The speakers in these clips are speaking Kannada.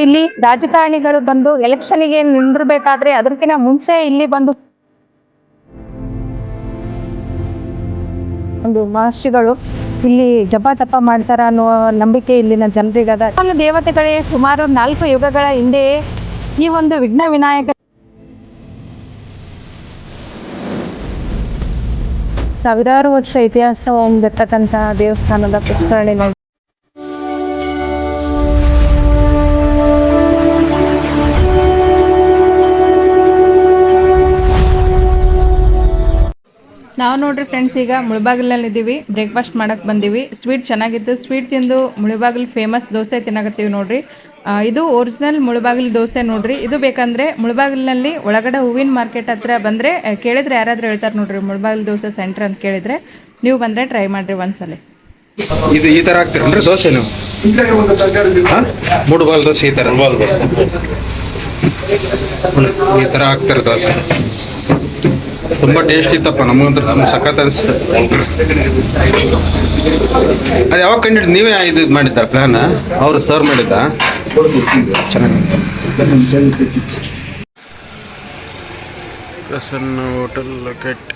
ಇಲ್ಲಿ ರಾಜಕಾರಣಿಗಳು ಬಂದು ಎಲೆಕ್ಷನ್ಗೆ ನಿಂದಿರ್ಬೇಕಾದ್ರೆ ಅದಕ್ಕಿಂತ ಮುಂಚೆ ಇಲ್ಲಿ ಬಂದು ಒಂದು ಮಹರ್ಷಿಗಳು ಇಲ್ಲಿ ಜಪ ತಪ ಮಾಡ್ತಾರ ಅನ್ನೋ ನಂಬಿಕೆ ಇಲ್ಲಿನ ಜನರಿಗದ. ದೇವತೆಗಳೇ ಸುಮಾರು 4 ಯುಗಗಳ ಹಿಂದೆ ಈ ಒಂದು ವಿಘ್ನ ವಿನಾಯಕ ಸಾವಿರಾರು ವರ್ಷ ಇತಿಹಾಸ ಹೊಂದಿರತಕ್ಕಂಥ ದೇವಸ್ಥಾನದ ಪುಷ್ಕರಣಿ ನೋಡಿ. ನಾವು ನೋಡ್ರಿ ಫ್ರೆಂಡ್ಸ್, ಈಗ ಮುಳಬಾಗಿಲಲ್ಲಿ ಇದ್ದೀವಿ. ಬ್ರೇಕ್ಫಾಸ್ಟ್ ಮಾಡಕ್ಕೆ ಬಂದೀವಿ. ಸ್ವೀಟ್ ಚೆನ್ನಾಗಿತ್ತು. ಸ್ವೀಟ್ ತಿಂದು ಮುಳಬಾಗಿಲು ಫೇಮಸ್ ದೋಸೆ ತಿನ್ನಕತ್ತೀವಿ ನೋಡ್ರಿ. ಇದು ಒರಿಜಿನಲ್ ಮುಳಬಾಗಿಲು ದೋಸೆ ನೋಡ್ರಿ. ಇದು ಬೇಕಂದ್ರೆ ಮುಳಬಾಗಿಲಿನಲ್ಲಿ ಒಳಗಡೆ ಹೂವಿನ ಮಾರ್ಕೆಟ್ ಹತ್ರ ಬಂದರೆ ಕೇಳಿದ್ರೆ ಯಾರಾದರೂ ಹೇಳ್ತಾರೆ ನೋಡ್ರಿ, ಮುಳಬಾಗಿಲು ದೋಸೆ ಸೆಂಟರ್ ಅಂತ ಕೇಳಿದ್ರೆ ನೀವು ಬಂದರೆ ಟ್ರೈ ಮಾಡಿರಿ ಒಂದ್ಸಲ. ಇದು ಈ ಥರ ಹಾಕ್ತೀರನ್ರಿ ದೋಸೆ ನೀವು? ಮುಳಬಾಗಿಲು ದೋಸೆ ಈ ಥರ ಹಾಕ್ತಾರೆ ದೋಸೆ. ತುಂಬ ಟೇಸ್ಟ್ ಇತ್ತಪ್ಪ, ನಮಗಂದ್ರೆ ತುಂಬ ಸಖತ್ ಅನಿಸ್ತು. ಅದು ಯಾವಾಗ ಕಂಡಿದ್ದು? ನೀವೇ ಇದು ಮಾಡಿದ್ದ ಪ್ಲಾನ್? ಅವರು ಸರ್ವ್ ಮಾಡಿದ್ದ? ಚೆನ್ನಾಗಿ ಪ್ರಸನ್ನ ಹೋಟೆಲ್ ಲೊಕೇಟ್.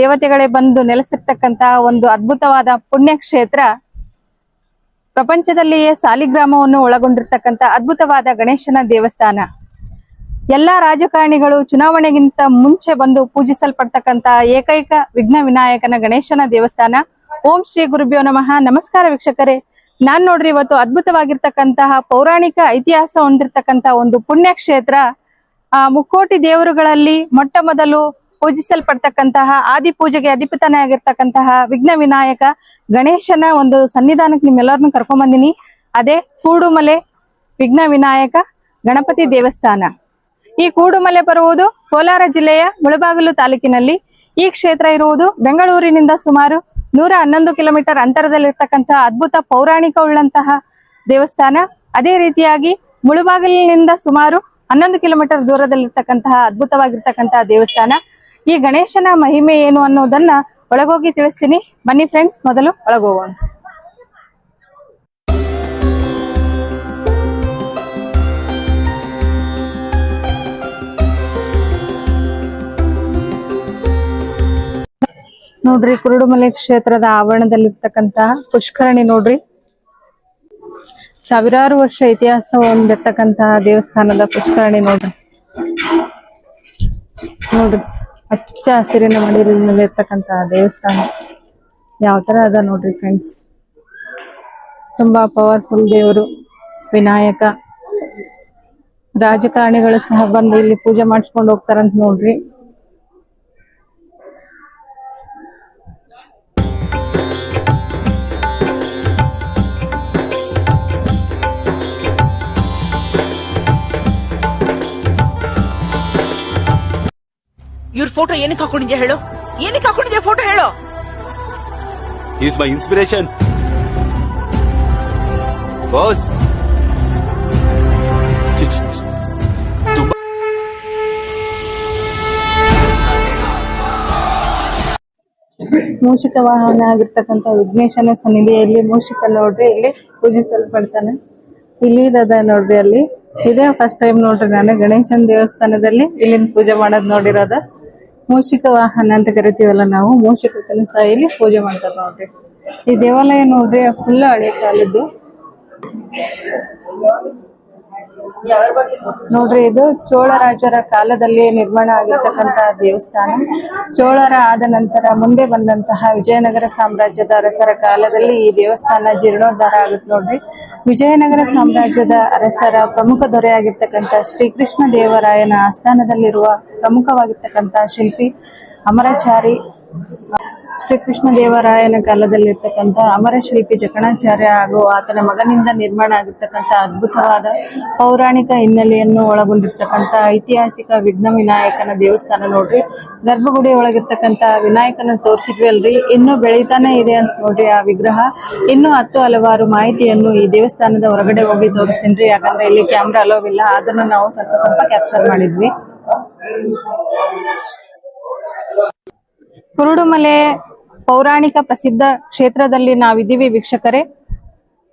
ದೇವತೆಗಳೇ ಬಂದು ನೆಲೆಸಿರ್ತಕ್ಕಂತ ಒಂದು ಅದ್ಭುತವಾದ ಪುಣ್ಯಕ್ಷೇತ್ರ. ಪ್ರಪಂಚದಲ್ಲಿಯೇ ಸಾಲಿಗ್ರಾಮವನ್ನು ಒಳಗೊಂಡಿರ್ತಕ್ಕಂಥ ಅದ್ಭುತವಾದ ಗಣೇಶನ ದೇವಸ್ಥಾನ. ಎಲ್ಲಾ ರಾಜಕಾರಣಿಗಳು ಚುನಾವಣೆಗಿಂತ ಮುಂಚೆ ಬಂದು ಪೂಜಿಸಲ್ಪಡ್ತಕ್ಕಂಥ ಏಕೈಕ ವಿಘ್ನ ವಿನಾಯಕನ ಗಣೇಶನ ದೇವಸ್ಥಾನ. ಓಂ ಶ್ರೀ ಗುರುಭ್ಯೋ ನಮಃ. ನಮಸ್ಕಾರ ವೀಕ್ಷಕರೇ, ನಾನ್ ನೋಡ್ರಿ ಇವತ್ತು ಅದ್ಭುತವಾಗಿರ್ತಕ್ಕಂತಹ ಪೌರಾಣಿಕ ಇತಿಹಾಸ ಹೊಂದಿರತಕ್ಕಂತ ಒಂದು ಪುಣ್ಯಕ್ಷೇತ್ರ. ಮುಕ್ಕೋಟಿ ದೇವರುಗಳಲ್ಲಿ ಮೊಟ್ಟ ಮೊದಲು ಪೂಜಿಸಲ್ಪಡ್ತಕ್ಕಂತಹ ಆದಿ ಪೂಜೆಗೆ ಅಧಿಪತನೇ ಆಗಿರ್ತಕ್ಕಂತಹ ವಿಘ್ನ ವಿನಾಯಕ ಗಣೇಶನ ಒಂದು ಸನ್ನಿಧಾನಕ್ಕೆ ನಿಮ್ಮೆಲ್ಲರನ್ನು ಕರ್ಕೊಂಡ್ ಬಂದಿನಿ. ಅದೇ ಕೂಡುಮಲೆ ವಿಘ್ನ ವಿನಾಯಕ ಗಣಪತಿ ದೇವಸ್ಥಾನ. ಈ ಕೂಡುಮಲೆ ಬರುವುದು ಕೋಲಾರ ಜಿಲ್ಲೆಯ ಮುಳಬಾಗಿಲು ತಾಲೂಕಿನಲ್ಲಿ. ಈ ಕ್ಷೇತ್ರ ಇರುವುದು ಬೆಂಗಳೂರಿನಿಂದ ಸುಮಾರು 111 ಕಿಲೋಮೀಟರ್ ಅಂತರದಲ್ಲಿರ್ತಕ್ಕಂತಹ ಅದ್ಭುತ ಪೌರಾಣಿಕ ಉಳ್ಳಂತಹ ದೇವಸ್ಥಾನ. ಅದೇ ರೀತಿಯಾಗಿ ಮುಳಬಾಗಿಲಿನಿಂದ ಸುಮಾರು 11 ಕಿಲೋಮೀಟರ್ ದೂರದಲ್ಲಿರ್ತಕ್ಕಂತಹ ಅದ್ಭುತವಾಗಿರ್ತಕ್ಕಂತಹ ದೇವಸ್ಥಾನ. ಈ ಗಣೇಶನ ಮಹಿಮೆ ಏನು ಅನ್ನೋದನ್ನ ಒಳಗೋಗಿ ತಿಳಿಸ್ತೀನಿ. ಬನ್ನಿ ಫ್ರೆಂಡ್ಸ್, ಮೊದಲು ಒಳಗೋಗೋಣ. ನೋಡ್ರಿ, ಕುರುಡುಮಲೆ ಕ್ಷೇತ್ರದ ಆವರಣದಲ್ಲಿರ್ತಕ್ಕಂತಹ ಪುಷ್ಕರಣಿ ನೋಡ್ರಿ. ಸಾವಿರಾರು ವರ್ಷ ಇತಿಹಾಸ ಹೊಂದಿರತಕ್ಕಂತಹ ದೇವಸ್ಥಾನದ ಪುಷ್ಕರಣಿ ನೋಡ್ರಿ. ಹಚ್ಚ ಹಸಿರಿನ ಮಡಿಲಿನಲ್ಲಿ ಇರ್ತಕ್ಕಂತಹ ದೇವಸ್ಥಾನ ಯಾವ ತರ ಅದ ನೋಡ್ರಿ ಫ್ರೆಂಡ್ಸ್. ತುಂಬಾ ಪವರ್ಫುಲ್ ದೇವರು ವಿನಾಯಕ. ರಾಜಕಾರಣಿಗಳು ಸಹ ಬಂದು ಇಲ್ಲಿ ಪೂಜೆ ಮಾಡಿಸ್ಕೊಂಡು ಹೋಗ್ತಾರಂತ ನೋಡ್ರಿ. ಇವ್ರ ಫೋಟೋ ಏನಕ್ಕೆ ಹಾಕೊಂಡಿದ್ಯಾ ಹೇಳು? ಏನಕ್ಕೆ ಹಾಕೊಂಡಿದ್ಯಾ ಫೋಟೋ ಹೇಳು? Is my inspiration boss. ಮೂಷಿಕ ವಾಹನ ಆಗಿರ್ತಕ್ಕಂಥ ವಿಘ್ನೇಶನ ಸನ್ನಿಧಿಯಲ್ಲಿ ಮೂಷಿಕ ನೋಡ್ರಿ ಇಲ್ಲಿ ಪೂಜಿಸಲ್ಪಡ್ತಾನೆ. ಇಲ್ಲಿ ಇರದ ನೋಡ್ರಿ, ಅಲ್ಲಿ ಇದೇ ಫಸ್ಟ್ ಟೈಮ್ ನೋಡ್ರಿ ನಾನು ಗಣೇಶನ ದೇವಸ್ಥಾನದಲ್ಲಿ ಇಲ್ಲಿನ ಪೂಜೆ ಮಾಡೋದ್ ನೋಡಿರೋದ. ಮೂಷಿಕ ವಾಹನ ಅಂತ ಕರಿತೀವಲ್ಲ ನಾವು, ಮೂಷಿಕಕ್ಕೂ ಸಹ ಇಲ್ಲಿ ಪೂಜೆ ಮಾಡ್ತಾರೆ ನೋಡ್ರಿ. ಈ ದೇವಾಲಯ ನೋಡ್ರಿ ಫುಲ್ ಹಳೆ ಕಾಲದ್ದು ನೋಡ್ರಿ. ಇದು ಚೋಳರಾಜರ ಕಾಲದಲ್ಲಿ ನಿರ್ಮಾಣ ಆಗಿರ್ತಕ್ಕಂತಹ ದೇವಸ್ಥಾನ. ಚೋಳರ ಆದ ನಂತರ ಮುಂದೆ ಬಂದಂತಹ ವಿಜಯನಗರ ಸಾಮ್ರಾಜ್ಯದ ಅರಸರ ಕಾಲದಲ್ಲಿ ಈ ದೇವಸ್ಥಾನ ಜೀರ್ಣೋದ್ಧಾರ ಆಗುತ್ತೆ ನೋಡ್ರಿ. ವಿಜಯನಗರ ಸಾಮ್ರಾಜ್ಯದ ಅರಸರ ಪ್ರಮುಖ ದೊರೆಯಾಗಿರ್ತಕ್ಕಂಥ ಶ್ರೀಕೃಷ್ಣ ದೇವರಾಯನ ಆಸ್ಥಾನದಲ್ಲಿರುವ ಪ್ರಮುಖವಾಗಿರ್ತಕ್ಕಂತಹ ಶಿಲ್ಪಿ ಅಮರಚಾರಿ. ಶ್ರೀಕೃಷ್ಣ ದೇವರಾಯನ ಕಾಲದಲ್ಲಿರ್ತಕ್ಕಂಥ ಅಮರ ಶಿಲ್ಪಿ ಜಕಣಾಚಾರ್ಯ ಹಾಗೂ ಆತನ ಮಗನಿಂದ ನಿರ್ಮಾಣ ಆಗಿರ್ತಕ್ಕಂಥ ಅದ್ಭುತವಾದ ಪೌರಾಣಿಕ ಹಿನ್ನೆಲೆಯನ್ನು ಒಳಗೊಂಡಿರ್ತಕ್ಕಂಥ ಐತಿಹಾಸಿಕ ವಿಘ್ನ ವಿನಾಯಕನ ದೇವಸ್ಥಾನ ನೋಡ್ರಿ. ಗರ್ಭಗುಡಿ ಒಳಗಿರ್ತಕ್ಕಂಥ ವಿನಾಯಕನ ತೋರಿಸಿದ್ವಿ ಅಲ್ರಿ, ಇನ್ನೂ ಬೆಳೀತಾನೆ ಇದೆ ಅಂತ ನೋಡ್ರಿ ಆ ವಿಗ್ರಹ. ಇನ್ನೂ ಹಲವಾರು ಮಾಹಿತಿಯನ್ನು ಈ ದೇವಸ್ಥಾನದ ಹೊರಗಡೆ ಹೋಗಿ ತೋರಿಸ್ತೀನಿ, ಯಾಕಂದ್ರೆ ಇಲ್ಲಿ ಕ್ಯಾಮ್ರಾ ಅಲೋವ್ ಇಲ್ಲ. ಅದನ್ನು ನಾವು ಸ್ವಲ್ಪ ಕ್ಯಾಪ್ಚರ್ ಮಾಡಿದ್ವಿ. ಕುರುಡುಮಲೆ ಪೌರಾಣಿಕ ಪ್ರಸಿದ್ಧ ಕ್ಷೇತ್ರದಲ್ಲಿ ನಾವಿದ್ದೀವಿ ವೀಕ್ಷಕರೇ.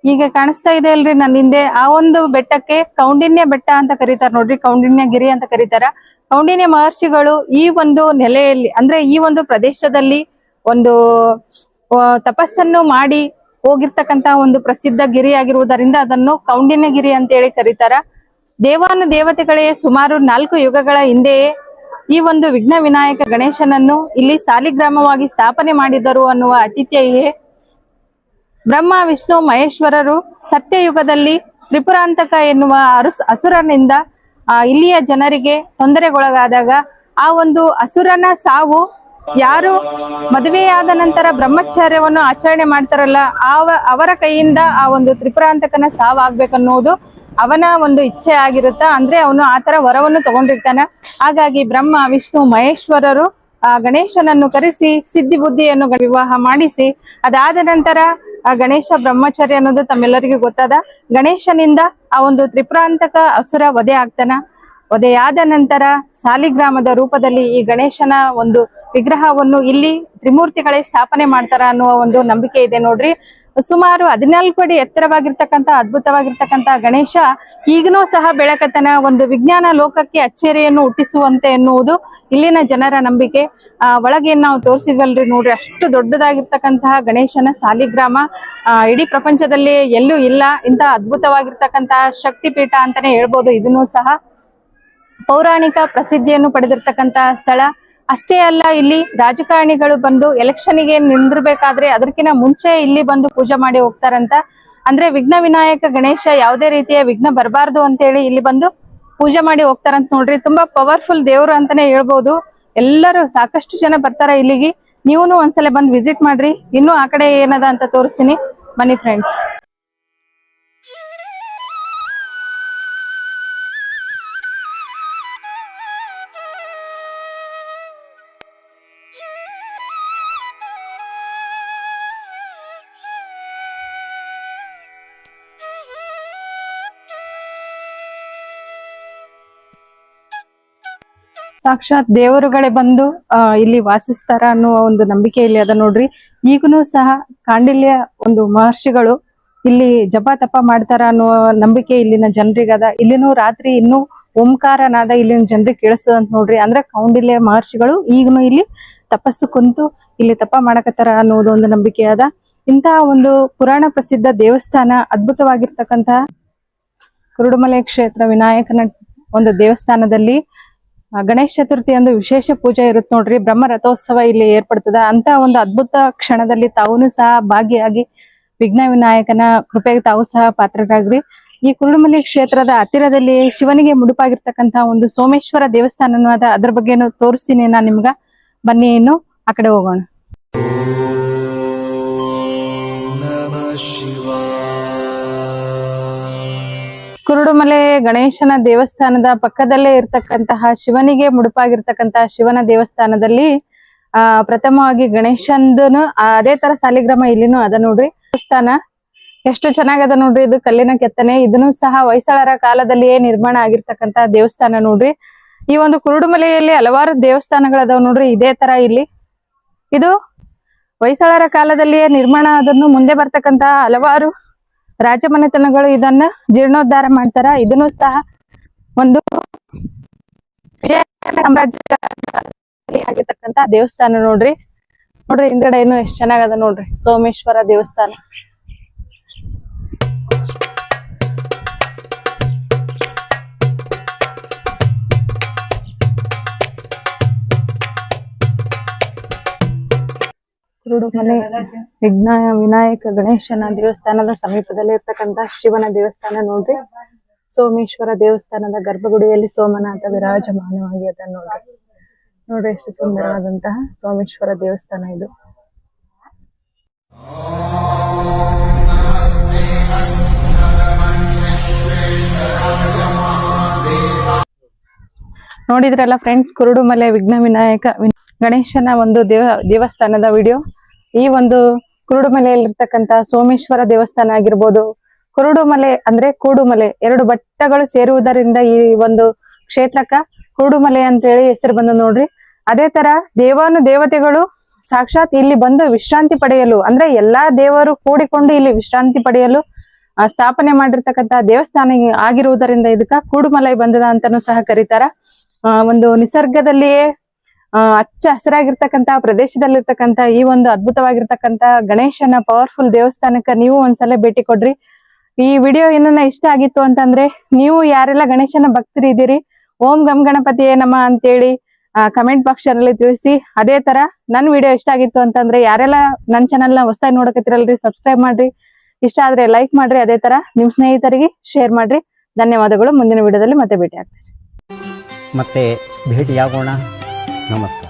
ಈಗ ಕಾಣಿಸ್ತಾ ಇದೆ ಅಲ್ರಿ ನನ್ನ ಹಿಂದೆ, ಆ ಒಂದು ಬೆಟ್ಟಕ್ಕೆ ಕೌಂಡಿನ್ಯ ಬೆಟ್ಟ ಅಂತ ಕರೀತಾರ ನೋಡ್ರಿ, ಕೌಂಡಿನ್ಯ ಗಿರಿ ಅಂತ ಕರೀತಾರ. ಕೌಂಡಿನ್ಯ ಮಹರ್ಷಿಗಳು ಈ ಒಂದು ನೆಲೆಯಲ್ಲಿ ಅಂದ್ರೆ ಈ ಒಂದು ಪ್ರದೇಶದಲ್ಲಿ ಒಂದು ತಪಸ್ಸನ್ನು ಮಾಡಿ ಹೋಗಿರ್ತಕ್ಕಂತ ಒಂದು ಪ್ರಸಿದ್ಧ ಗಿರಿ ಆಗಿರುವುದರಿಂದ ಅದನ್ನು ಕೌಂಡಿನ್ಯ ಗಿರಿ ಅಂತ ಹೇಳಿ ಕರೀತಾರ. ದೇವಾನು ದೇವತೆಗಳೇ ಸುಮಾರು 4 ಯುಗಗಳ ಹಿಂದೆಯೇ ಈ ಒಂದು ವಿಘ್ನ ವಿನಾಯಕ ಗಣೇಶನನ್ನು ಇಲ್ಲಿ ಸಾಲಿಗ್ರಾಮವಾಗಿ ಸ್ಥಾಪನೆ ಮಾಡಿದರು ಅನ್ನುವ ಅತಿಥ್ಯಯೇ ಬ್ರಹ್ಮ ವಿಷ್ಣು ಮಹೇಶ್ವರರು ಸತ್ಯಯುಗದಲ್ಲಿ ತ್ರಿಪುರಾಂತಕ ಎನ್ನುವ ಅಸುರನಿಂದ ಇಲ್ಲಿಯ ಜನರಿಗೆ ತೊಂದರೆಗೊಳಗಾದಾಗ ಆ ಒಂದು ಅಸುರನ ಸಾವು ಯಾರು ಮದುವೆಯಾದ ನಂತರ ಬ್ರಹ್ಮಚರ್ಯವನ್ನು ಆಚರಣೆ ಮಾಡ್ತಾರಲ್ಲ ಅವರ ಕೈಯಿಂದ ಆ ಒಂದು ತ್ರಿಪುರಾಂತಕನ ಸಾವಾಗ್ಬೇಕನ್ನೋದು ಅವನ ಒಂದು ಇಚ್ಛೆ ಆಗಿರುತ್ತ. ಅಂದ್ರೆ ಅವನು ಆತರ ವರವನ್ನು ತಗೊಂಡಿರ್ತಾನ. ಹಾಗಾಗಿ ಬ್ರಹ್ಮ ವಿಷ್ಣು ಮಹೇಶ್ವರರು ಆ ಗಣೇಶನನ್ನು ಕರೆಸಿ ಸಿದ್ಧಿ ಬುದ್ಧಿಯನ್ನು ವಿವಾಹ ಮಾಡಿಸಿ ಅದಾದ ನಂತರ ಆ ಗಣೇಶ ಬ್ರಹ್ಮಚರ್ಯ ಅನ್ನೋದು ತಮ್ಮೆಲ್ಲರಿಗೂ ಗೊತ್ತಾದ. ಗಣೇಶನಿಂದ ಆ ಒಂದು ತ್ರಿಪುರಾಂತಕ ಅಸುರ ವಧೆ ಆಗ್ತಾನ. ವಧೆಯಾದ ನಂತರ ಸಾಲಿಗ್ರಾಮದ ರೂಪದಲ್ಲಿ ಈ ಗಣೇಶನ ಒಂದು ವಿಗ್ರಹವನ್ನು ಇಲ್ಲಿ ತ್ರಿಮೂರ್ತಿಗಳೇ ಸ್ಥಾಪನೆ ಮಾಡ್ತಾರ ಅನ್ನುವ ಒಂದು ನಂಬಿಕೆ ಇದೆ ನೋಡ್ರಿ. ಸುಮಾರು 14 ಅಡಿ ಎತ್ತರವಾಗಿರ್ತಕ್ಕಂಥ ಅದ್ಭುತವಾಗಿರ್ತಕ್ಕಂಥ ಗಣೇಶ ಈಗನೂ ಸಹ ಬೆಳಕತನ ಒಂದು ವಿಜ್ಞಾನ ಲೋಕಕ್ಕೆ ಅಚ್ಚರಿಯನ್ನು ಹುಟ್ಟಿಸುವಂತೆ ಎನ್ನುವುದು ಇಲ್ಲಿನ ಜನರ ನಂಬಿಕೆ. ಒಳಗೆ ನಾವು ತೋರಿಸಿದ್ವಲ್ರಿ ನೋಡ್ರಿ, ಅಷ್ಟು ದೊಡ್ಡದಾಗಿರ್ತಕ್ಕಂತಹ ಗಣೇಶನ ಸಾಲಿಗ್ರಾಮ ಇಡೀ ಪ್ರಪಂಚದಲ್ಲಿ ಎಲ್ಲೂ ಇಲ್ಲ. ಇಂತಹ ಅದ್ಭುತವಾಗಿರ್ತಕ್ಕಂತಹ ಶಕ್ತಿಪೀಠ ಅಂತಾನೆ ಹೇಳ್ಬೋದು. ಇದನ್ನು ಸಹ ಪೌರಾಣಿಕ ಪ್ರಸಿದ್ಧಿಯನ್ನು ಪಡೆದಿರ್ತಕ್ಕಂತಹ ಸ್ಥಳ. ಅಷ್ಟೇ ಅಲ್ಲ, ಇಲ್ಲಿ ರಾಜಕಾರಣಿಗಳು ಬಂದು ಎಲೆಕ್ಷನ್ಗೆ ನಿಂದಿರ್ಬೇಕಾದ್ರೆ ಅದಕ್ಕಿಂತ ಮುಂಚೆ ಇಲ್ಲಿ ಬಂದು ಪೂಜೆ ಮಾಡಿ ಹೋಗ್ತಾರಂತ. ಅಂದ್ರೆ ವಿಘ್ನ ವಿನಾಯಕ ಗಣೇಶ ಯಾವುದೇ ರೀತಿಯ ವಿಘ್ನ ಬರಬಾರ್ದು ಅಂತೇಳಿ ಇಲ್ಲಿ ಬಂದು ಪೂಜೆ ಮಾಡಿ ಹೋಗ್ತಾರಂತ ನೋಡ್ರಿ. ತುಂಬಾ ಪವರ್ಫುಲ್ ದೇವ್ರು ಅಂತಾನೆ ಹೇಳ್ಬೋದು. ಎಲ್ಲರೂ ಸಾಕಷ್ಟು ಜನ ಬರ್ತಾರ ಇಲ್ಲಿಗೆ. ನೀವು ಒಂದ್ಸಲ ಬಂದು ವಿಸಿಟ್ ಮಾಡ್ರಿ. ಇನ್ನು ಆ ಕಡೆ ಏನದ ಅಂತ ತೋರಿಸ್ತೀನಿ, ಬನ್ನಿ ಫ್ರೆಂಡ್ಸ್. ಸಾಕ್ಷಾತ್ ದೇವರುಗಳೇ ಬಂದು ಇಲ್ಲಿ ವಾಸಿಸ್ತಾರ ಅನ್ನುವ ಒಂದು ನಂಬಿಕೆ ಇಲ್ಲಿ ಅದ ನೋಡ್ರಿ. ಈಗನೂ ಸಹ ಕಾಂಡಿಲ್ಯ ಒಂದು ಮಹರ್ಷಿಗಳು ಇಲ್ಲಿ ಜಪ ತಪ ಮಾಡ್ತಾರ ಅನ್ನುವ ನಂಬಿಕೆ ಇಲ್ಲಿನ ಜನರಿಗದ. ಇಲ್ಲಿನೂ ರಾತ್ರಿ ಇನ್ನೂ ಓಂಕಾರನಾದ ಇಲ್ಲಿನ ಜನರಿಗೆ ಕೇಳಿಸ್ತದಂತ ನೋಡ್ರಿ. ಅಂದ್ರೆ ಕೌಂಡಿಲ್ಯ ಮಹರ್ಷಿಗಳು ಈಗನು ಇಲ್ಲಿ ತಪಸ್ಸು ಕುಂತು ಇಲ್ಲಿ ತಪ ಮಾಡಕತ್ತಾರ ಅನ್ನೋದು ಒಂದು ನಂಬಿಕೆ ಅದ. ಇಂತಹ ಒಂದು ಪುರಾಣ ಪ್ರಸಿದ್ಧ ದೇವಸ್ಥಾನ, ಅದ್ಭುತವಾಗಿರ್ತಕ್ಕಂತಹ ಕುರುಡುಮಲೆ ಕ್ಷೇತ್ರ ವಿನಾಯಕನ ಒಂದು ದೇವಸ್ಥಾನದಲ್ಲಿ ಗಣೇಶ ಚತುರ್ಥಿ ಅಂದು ವಿಶೇಷ ಪೂಜೆ ಇರುತ್ತೆ ನೋಡ್ರಿ. ಬ್ರಹ್ಮ ರಥೋತ್ಸವ ಇಲ್ಲಿ ಏರ್ಪಡ್ತದ. ಅಂತ ಒಂದು ಅದ್ಭುತ ಕ್ಷಣದಲ್ಲಿ ತಾವೂನು ಸಹ ಭಾಗಿಯಾಗಿ ವಿಘ್ನ ವಿನಾಯಕನ ಕೃಪೆಗೆ ತಾವು ಸಹ ಪಾತ್ರರಾಗ್ರಿ. ಈ ಕುರುಡುಮಲೆ ಕ್ಷೇತ್ರದ ಹತ್ತಿರದಲ್ಲಿ ಶಿವನಿಗೆ ಮುಡುಪಾಗಿರ್ತಕ್ಕಂತ ಒಂದು ಸೋಮೇಶ್ವರ ದೇವಸ್ಥಾನನೂ ಅದ. ಅದ್ರ ಬಗ್ಗೆನು ತೋರಿಸ್ತೀನಿ ನಾನು ನಿಮ್ಗ. ಬನ್ನಿ ಇನ್ನು ಆ ಕಡೆ ಹೋಗೋಣ. ಕುರುಡುಮಲೆ ಗಣೇಶನ ದೇವಸ್ಥಾನದ ಪಕ್ಕದಲ್ಲೇ ಇರ್ತಕ್ಕಂತಹ ಶಿವನಿಗೆ ಮುಡುಪಾಗಿರ್ತಕ್ಕಂತಹ ಶಿವನ ದೇವಸ್ಥಾನದಲ್ಲಿ ಪ್ರಥಮವಾಗಿ ಗಣೇಶಂದನು ಅದೇ ತರ ಸಾಲಿಗ್ರಾಮ ಇಲ್ಲಿನೂ ಅದ ನೋಡ್ರಿ. ದೇವಸ್ಥಾನ ಎಷ್ಟು ಚೆನ್ನಾಗದ ನೋಡ್ರಿ. ಇದು ಕಲ್ಲಿನ ಕೆತ್ತನೆ. ಇದನ್ನು ಸಹ ಹೊಯ್ಸಳರ ಕಾಲದಲ್ಲಿಯೇ ನಿರ್ಮಾಣ ಆಗಿರ್ತಕ್ಕಂತ ದೇವಸ್ಥಾನ ನೋಡ್ರಿ. ಈ ಒಂದು ಕುರುಡುಮಲೆಯಲ್ಲಿ ಹಲವಾರು ದೇವಸ್ಥಾನಗಳದಾವ್ ನೋಡ್ರಿ. ಇದೇ ತರ ಇಲ್ಲಿ ಇದು ಹೊಯ್ಸಳರ ಕಾಲದಲ್ಲಿಯೇ ನಿರ್ಮಾಣ ಆದನ್ನು ಮುಂದೆ ಬರ್ತಕ್ಕಂತ ಹಲವಾರು ರಾಜಮನೆತನಗಳು ಇದನ್ನ ಜೀರ್ಣೋದ್ಧಾರ ಮಾಡ್ತಾರ. ಇದನ್ನು ಸಹ ಒಂದು ಆಗಿರ್ತಕ್ಕಂತ ದೇವಸ್ಥಾನ ನೋಡ್ರಿ. ಹಿಂದ್ಗಡೆ ಇನ್ನು ಎಷ್ಟ್ ಚೆನ್ನಾಗದ ನೋಡ್ರಿ ಸೋಮೇಶ್ವರ ದೇವಸ್ಥಾನ. ಕುರುಡುಮಲೆ ವಿಘ್ನ ವಿನಾಯಕ ಗಣೇಶನ ದೇವಸ್ಥಾನದ ಸಮೀಪದಲ್ಲಿ ಇರ್ತಕ್ಕಂತ ಶಿವನ ದೇವಸ್ಥಾನ ನೋಡ್ರಿ. ಸೋಮೇಶ್ವರ ದೇವಸ್ಥಾನದ ಗರ್ಭಗುಡಿಯಲ್ಲಿ ಸೋಮನಾಥ ವಿರಾಜಮಾನವಾಗಿ ಅದ ನೋಡ್ರಿ ಎಷ್ಟು ಸುಂದರವಾದಂತಹ ಸೋಮೇಶ್ವರ ದೇವಸ್ಥಾನ ಇದು. ನೋಡಿದ್ರಲ್ಲ ಫ್ರೆಂಡ್ಸ್, ಕುರುಡುಮಲೆ ವಿಘ್ನ ವಿನಾಯಕ ಗಣೇಶನ ಒಂದು ದೇವಸ್ಥಾನದ ವಿಡಿಯೋ. ಈ ಒಂದು ಕುರುಡುಮಲೆಯಲ್ಲಿರ್ತಕ್ಕಂತ ಸೋಮೇಶ್ವರ ದೇವಸ್ಥಾನ ಆಗಿರ್ಬೋದು, ಕುರುಡುಮಲೆ ಅಂದ್ರೆ ಕೂಡುಮಲೆ, 2 ಬೆಟ್ಟಗಳು ಸೇರುವುದರಿಂದ ಈ ಒಂದು ಕ್ಷೇತ್ರಕ್ಕ ಕೂಡುಮಲೆ ಅಂತ ಹೇಳಿ ಹೆಸರು ಬಂದು ನೋಡ್ರಿ. ಅದೇ ತರ ದೇವಾನು ದೇವತೆಗಳು ಸಾಕ್ಷಾತ್ ಇಲ್ಲಿ ಬಂದು ವಿಶ್ರಾಂತಿ ಪಡೆಯಲು ಅಂದ್ರೆ ಎಲ್ಲಾ ದೇವರು ಕೂಡಿಕೊಂಡು ಇಲ್ಲಿ ವಿಶ್ರಾಂತಿ ಪಡೆಯಲು ಸ್ಥಾಪನೆ ಮಾಡಿರ್ತಕ್ಕಂತ ದೇವಸ್ಥಾನ ಆಗಿರುವುದರಿಂದ ಇದಕ್ಕ ಕೂಡುಮಲೈ ಬಂದದ ಅಂತಾನೂ ಸಹ ಕರೀತಾರ. ಒಂದು ನಿಸರ್ಗದಲ್ಲಿಯೇ ಹಚ್ಚ ಹಸಿರಾಗಿರ್ತಕ್ಕಂತ ಪ್ರದೇಶದಲ್ಲಿರ್ತಕ್ಕಂತ ಈ ಒಂದು ಅದ್ಭುತವಾಗಿರ್ತಕ್ಕಂತ ಗಣೇಶನ ಪವರ್ಫುಲ್ ದೇವಸ್ಥಾನಕ್ಕ ನೀವು ಒಂದ್ಸಲ ಭೇಟಿ ಕೊಡ್ರಿ. ಈ ವಿಡಿಯೋ ಏನನ್ನ ಇಷ್ಟ ಆಗಿತ್ತು ಅಂತಂದ್ರೆ ನೀವು ಯಾರೆಲ್ಲ ಗಣೇಶನ ಭಕ್ತರಿದ್ದೀರಿ ಓಂ ಗಂ ಗಣಪತಿಯೇ ನಮಃ ಅಂತೇಳಿ ಕಮೆಂಟ್ ಬಾಕ್ಸ್ ನಲ್ಲಿ ತಿಳಿಸಿ. ಅದೇ ತರ ನನ್ ವಿಡಿಯೋ ಇಷ್ಟ ಆಗಿತ್ತು ಅಂತಂದ್ರೆ ಯಾರೆಲ್ಲ ನನ್ ಚಾನಲ್ ನ ಹೊಸದಾಗಿ ನೋಡಕತ್ತಿರಲ್ರಿ ಸಬ್ಸ್ಕ್ರೈಬ್ ಮಾಡ್ರಿ, ಇಷ್ಟ ಆದ್ರೆ ಲೈಕ್ ಮಾಡ್ರಿ, ಅದೇ ತರ ನಿಮ್ ಸ್ನೇಹಿತರಿಗೆ ಶೇರ್ ಮಾಡ್ರಿ. ಧನ್ಯವಾದಗಳು. ಮುಂದಿನ ವಿಡಿಯೋದಲ್ಲಿ ಮತ್ತೆ ಭೇಟಿ ಆಗ್ತೀವಿ. ಮತ್ತೆ ಭೇಟಿಯಾಗೋಣ. ನಮಸ್ಕಾರ.